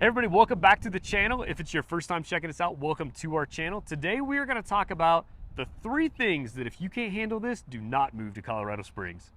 Everybody, welcome back to the channel. If it's your first time checking us out, welcome to our channel. Today we are going to talk about the 3 things that if you can't handle this, do not move to Colorado Springs.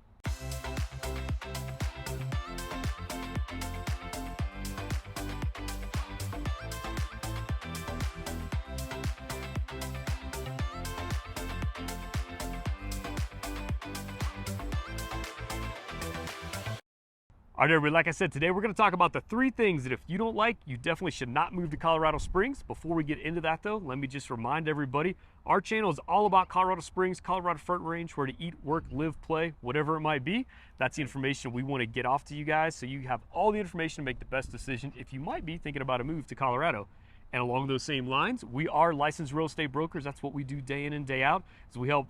All right, everybody, like I said, today we're going to talk about the 3 things that if you don't like, you definitely should not move to Colorado Springs. Before we get into that, though, let me just remind everybody, our channel is all about Colorado Springs, Colorado Front Range, where to eat, work, live, play, whatever it might be. That's the information we want to get off to you guys, so you have all the information to make the best decision if you might be thinking about a move to Colorado. And along those same lines, we are licensed real estate brokers. That's what we do day in and day out, is we help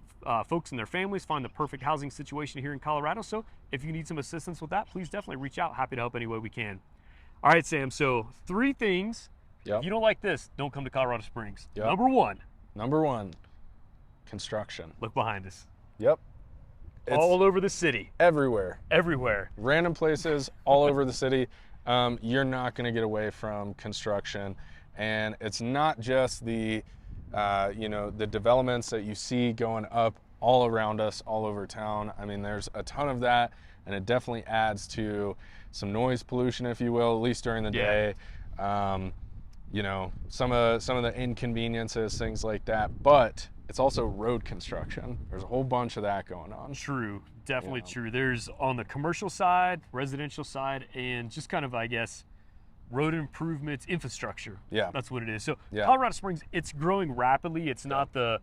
folks and their families find the perfect housing situation here in Colorado. So if you need some assistance with that, please definitely reach out. Happy to help any way we can. All right, Sam, so 3 things. If you don't like this, don't come to Colorado Springs. Number one, construction. Look behind us. It's all over the city. Everywhere. Random places all over the city. You're not going to get away from construction. And it's not just the, the developments that you see going up all around us, all over town. I mean, there's a ton of that, and it definitely adds to some noise pollution, if you will, at least during the day. Some of the inconveniences, things like that. But it's also road construction. There's a whole bunch of that going on. True, definitely true. There's on the commercial side, residential side, and just kind of, I guess, road improvements, infrastructure. That's what it is. So Colorado Springs, it's growing rapidly. It's not that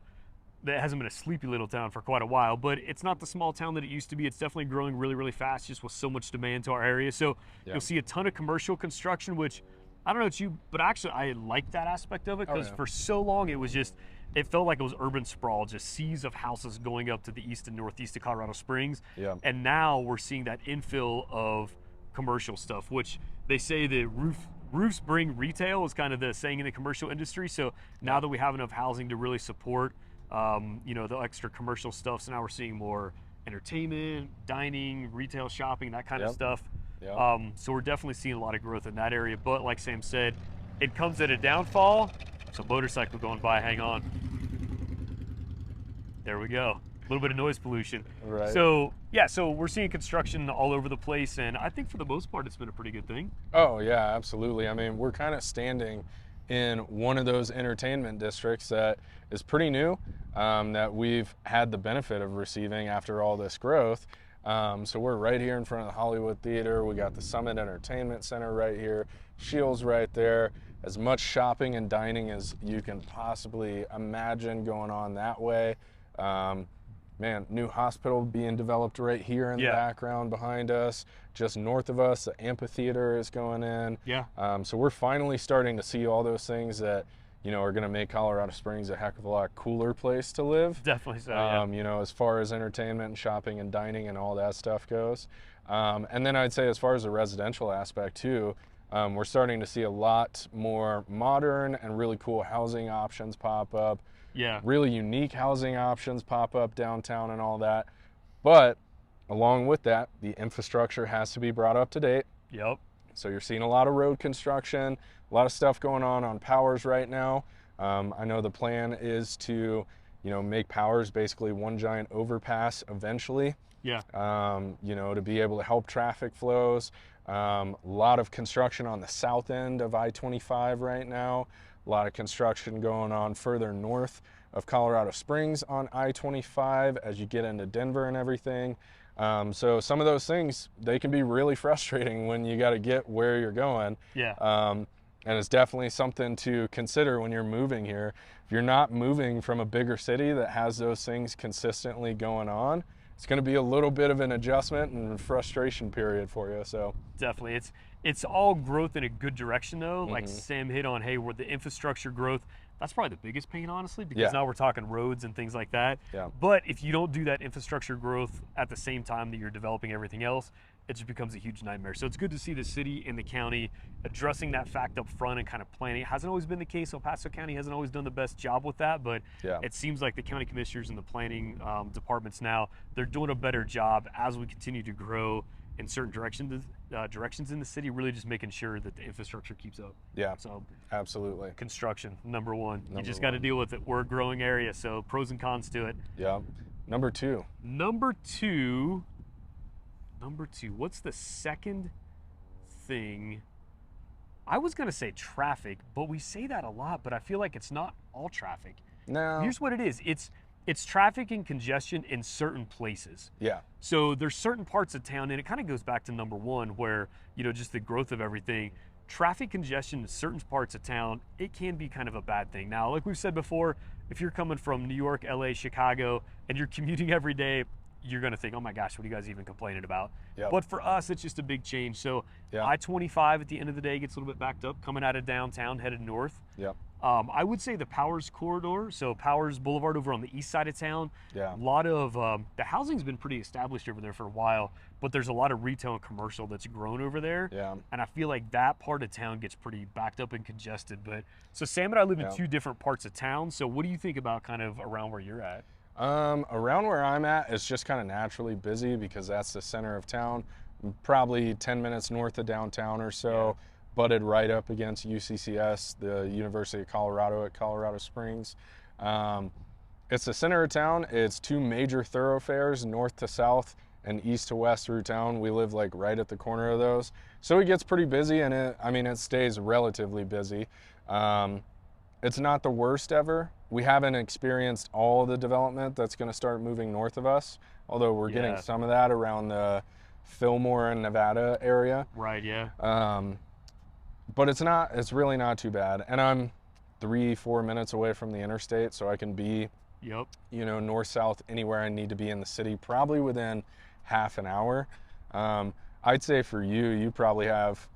hasn't been a sleepy little town for quite a while, but it's not the small town that it used to be. It's definitely growing really, really fast, just with so much demand to our area. So you'll see a ton of commercial construction, which I don't know about you, but actually I like that aspect of it, because for so long it felt like it was urban sprawl, just seas of houses going up to the east and northeast of Colorado Springs. And now we're seeing that infill of commercial stuff, which they say the roofs bring retail is kind of the saying in the commercial industry. So now that we have enough housing to really support, the extra commercial stuff, so now we're seeing more entertainment, dining, retail, shopping, that kind of stuff. So we're definitely seeing a lot of growth in that area. But like Sam said, it comes at a downfall. So motorcycle going by, hang on. There we go. A little bit of noise pollution. So we're seeing construction all over the place, and I think for the most part it's been a pretty good thing. Oh yeah, absolutely. I mean, we're kind of standing in one of those entertainment districts that is pretty new, that we've had the benefit of receiving after all this growth. So we're right here in front of the Hollywood Theater. We got the Summit Entertainment Center right here, Shields right there. As much shopping and dining as you can possibly imagine going on that way. New hospital being developed right here in the background behind us. Just north of us, the amphitheater is going in. So we're finally starting to see all those things that, are going to make Colorado Springs a heck of a lot cooler place to live. Definitely so, as far as entertainment and shopping and dining and all that stuff goes. And then I'd say as far as the residential aspect too, we're starting to see a lot more modern and really cool housing options pop up. Really unique housing options pop up downtown and all that. But along with that, the infrastructure has to be brought up to date. So you're seeing a lot of road construction, a lot of stuff going on Powers right now. I know the plan is to, make Powers basically one giant overpass eventually. To be able to help traffic flows. A lot of construction on the south end of I-25 right now. A lot of construction going on further north of Colorado Springs on I-25 as you get into Denver and everything. So some of those things, they can be really frustrating when you got to get where you're going. And it's definitely something to consider when you're moving here. If you're not moving from a bigger city that has those things consistently going on, it's going to be a little bit of an adjustment and frustration period for you. So definitely, it's all growth in a good direction though. Like Sam hit on, where the infrastructure growth, that's probably the biggest pain, honestly, because now we're talking roads and things like that. But if you don't do that infrastructure growth at the same time that you're developing everything else, it just becomes a huge nightmare. So it's good to see the city and the county addressing that fact up front and kind of planning. It hasn't always been the case. El Paso County hasn't always done the best job with that, but it seems like the county commissioners and the planning departments now, they're doing a better job as we continue to grow in certain directions in the city, really just making sure that the infrastructure keeps up. Yeah, so absolutely. Construction, number one. You just got to deal with it. We're a growing area, so pros and cons to it. Yeah. Number two, what's the second thing? I was going to say traffic, but we say that a lot, but I feel like it's not all traffic. No. Here's what it is. It's traffic and congestion in certain places. Yeah. So there's certain parts of town, and it kind of goes back to number one, where, just the growth of everything. Traffic congestion in certain parts of town, it can be kind of a bad thing. Now, like we've said before, if you're coming from New York, LA, Chicago, and you're commuting every day, you're going to think, oh my gosh, what are you guys even complaining about? Yep. But for us, it's just a big change. So I-25 at the end of the day gets a little bit backed up coming out of downtown, headed north. Yep. I would say the Powers corridor, so Powers Boulevard over on the east side of town. Yeah. A lot of the housing's been pretty established over there for a while, but there's a lot of retail and commercial that's grown over there. Yeah. And I feel like that part of town gets pretty backed up and congested. But so Sam and I live in two different parts of town. So what do you think about kind of around where you're at? Around where I'm at, it's just kind of naturally busy because that's the center of town. Probably 10 minutes north of downtown or so. Yeah. Butted right up against UCCS, the University of Colorado at Colorado Springs. It's the center of town. It's two major thoroughfares, north to south and east to west through town. We live like right at the corner of those. So it gets pretty busy, and it stays relatively busy. It's not the worst ever. We haven't experienced all the development that's going to start moving north of us, although we're getting some of that around the Fillmore and Nevada area. Right, yeah. But it's really not too bad. And I'm 3-4 minutes away from the interstate, so I can be, north, south, anywhere I need to be in the city, probably within half an hour. I'd say for you probably have,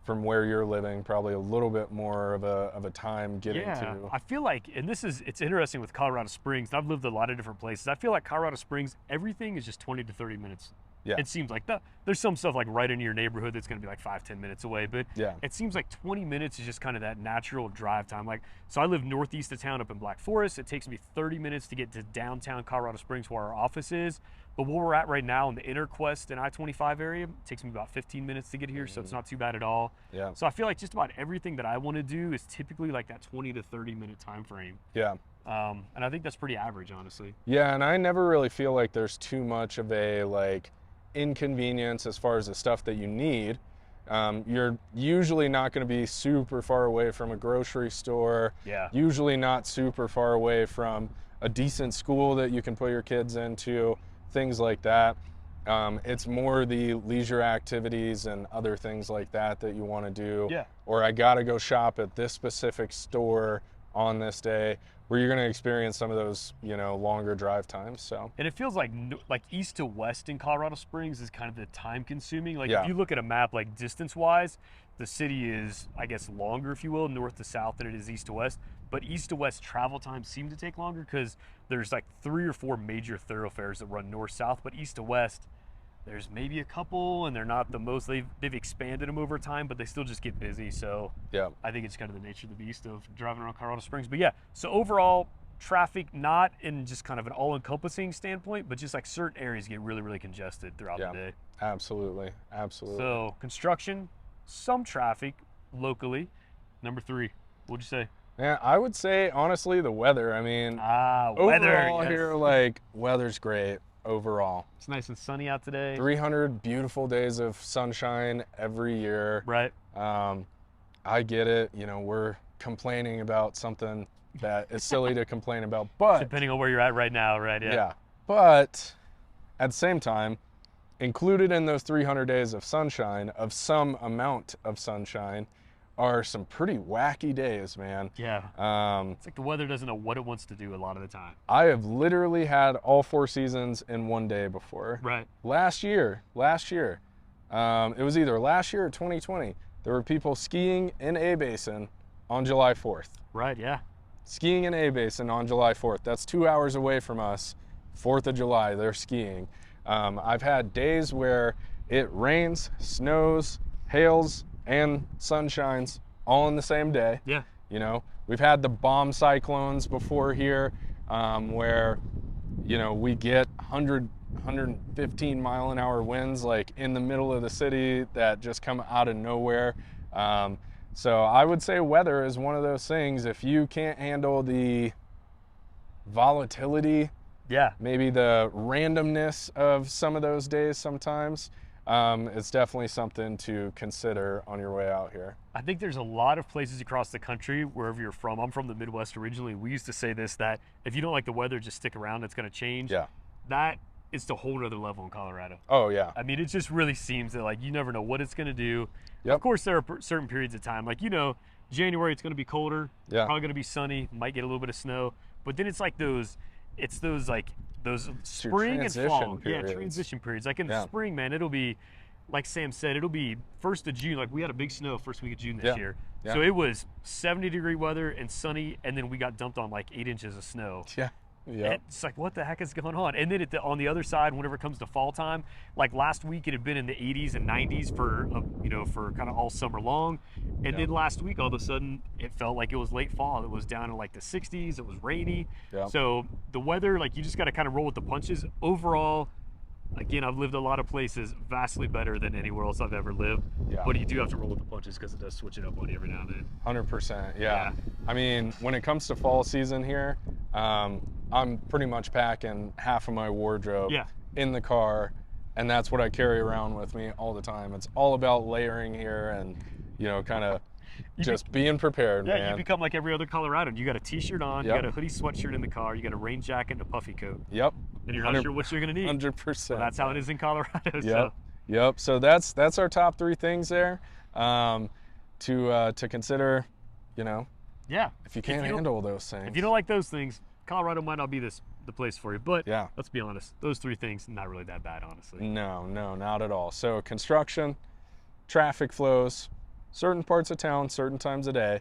from where you're living, probably a little bit more of a time getting to. I feel like, and it's interesting with Colorado Springs. I've lived a lot of different places. I feel like Colorado Springs, everything is just 20 to 30 minutes. Yeah. It seems like there's some stuff like right in your neighborhood that's going to be like 5-10 minutes away, but it seems like 20 minutes is just kind of that natural drive time. Like, so I live northeast of town up in Black Forest. It takes me 30 minutes to get to downtown Colorado Springs where our office is. But where we're at right now in the Interquest and I-25 area, it takes me about 15 minutes to get here, so it's not too bad at all. Yeah. So I feel like just about everything that I want to do is typically like that 20 to 30 minute time frame. Yeah. And I think that's pretty average, honestly. Yeah, and I never really feel like there's too much of a inconvenience as far as the stuff that you need. You're usually not going to be super far away from a grocery store. Yeah. Usually not super far away from a decent school that you can put your kids into, things like that. It's more the leisure activities and other things like that you want to do. Yeah. Or I got to go shop at this specific store on this day, where you're going to experience some of those, longer drive times. So. And it feels like east to west in Colorado Springs is kind of the time consuming. If you look at a map, like distance wise, the city is, I guess, longer, if you will, north to south than it is east to west. But east to west travel times seem to take longer because there's like 3 or 4 major thoroughfares that run north south. But east to west, there's maybe a couple, and they're not the most. They've expanded them over time, but they still just get busy. So I think it's kind of the nature of the beast of driving around Colorado Springs. But so overall, traffic, not in just kind of an all-encompassing standpoint, but just like certain areas get really, really congested throughout the day. Absolutely. So construction, some traffic locally. Number 3, what'd you say? Yeah, I would say, honestly, the weather. I mean, weather. Overall here, weather's great. Overall, it's nice and sunny out today. 300 beautiful days of sunshine every year. Right. I get it. We're complaining about something that is silly to complain about, but depending on where you're at right now, right? Yeah. But at the same time, included in those 300 days of sunshine, of some amount of sunshine, are some pretty wacky days, man. Yeah. It's like the weather doesn't know what it wants to do a lot of the time. I have literally had all 4 seasons in one day before. Right. Last year, it was either last year or 2020. There were people skiing in A-Basin on July 4th. Right, yeah. Skiing in A-Basin on July 4th. That's 2 hours away from us. 4th of July, they're skiing. I've had days where it rains, snows, hails, and sunshines all in the same day. Yeah. We've had the bomb cyclones before here, where, we get 100 115 mile an hour winds like in the middle of the city that just come out of nowhere. So I would say weather is one of those things. If you can't handle the volatility, maybe the randomness of some of those days sometimes, it's definitely something to consider on your way out here. I think there's a lot of places across the country, wherever you're from. I'm from the Midwest originally. We used to say this, that if you don't like the weather, just stick around, it's going to change. Yeah. That is the whole other level in Colorado. Oh, yeah. I mean, it just really seems that, like, you never know what it's going to do. Yep. Of course, there are certain periods of time. Like, you know, January, it's going to be colder. Yeah. Probably going to be sunny. Might get a little bit of snow. But then it's like those spring and fall. Periods. Yeah, transition periods. Like in the spring, man, it'll be, like Sam said, it'll be 1st of June. Like, we had a big snow first week of June this year. Yeah. So it was 70-degree weather and sunny, and then we got dumped on like 8 inches of snow. Yeah. Yeah. It's like, what the heck is going on? And then on the other side, whenever it comes to fall time, like last week, it had been in the 80s and 90s for kind of all summer long. And then last week, all of a sudden, it felt like it was late fall. It was down in like the 60s. It was rainy. Yeah. So the weather, like, you just got to kind of roll with the punches. Overall, again, I've lived a lot of places, vastly better than anywhere else I've ever lived. Yeah. But you do have to roll with the punches because it does switch it up on you every now and then. 100%. Yeah. I mean, when it comes to fall season here, I'm pretty much packing half of my wardrobe in the car, and that's what I carry around with me all the time. It's all about layering here and, you know, kind of just being prepared, man. You become like every other Coloradan. You got a t-shirt on, you got a hoodie sweatshirt in the car, you got a rain jacket and a puffy coat. Yep. And you're not sure what you're going to need. 100%. So that's how it is in Colorado. Yep. Yep. So that's our top 3 things there to consider, you know. Yeah. If you can't handle those things. If you don't like those things, Colorado might not be the place for you. But let's be honest, those 3 things, not really that bad, honestly. No, not at all. So construction, traffic flows, certain parts of town, certain times of day,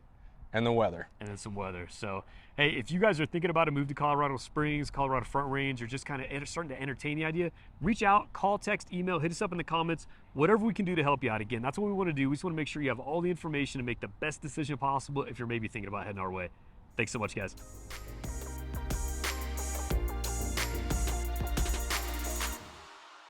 and the weather. And then some weather. So, hey, if you guys are thinking about a move to Colorado Springs, Colorado Front Range, or just kind of starting to entertain the idea, reach out, call, text, email, hit us up in the comments, whatever we can do to help you out. Again, that's what we want to do. We just want to make sure you have all the information to make the best decision possible if you're maybe thinking about heading our way. Thanks so much, guys.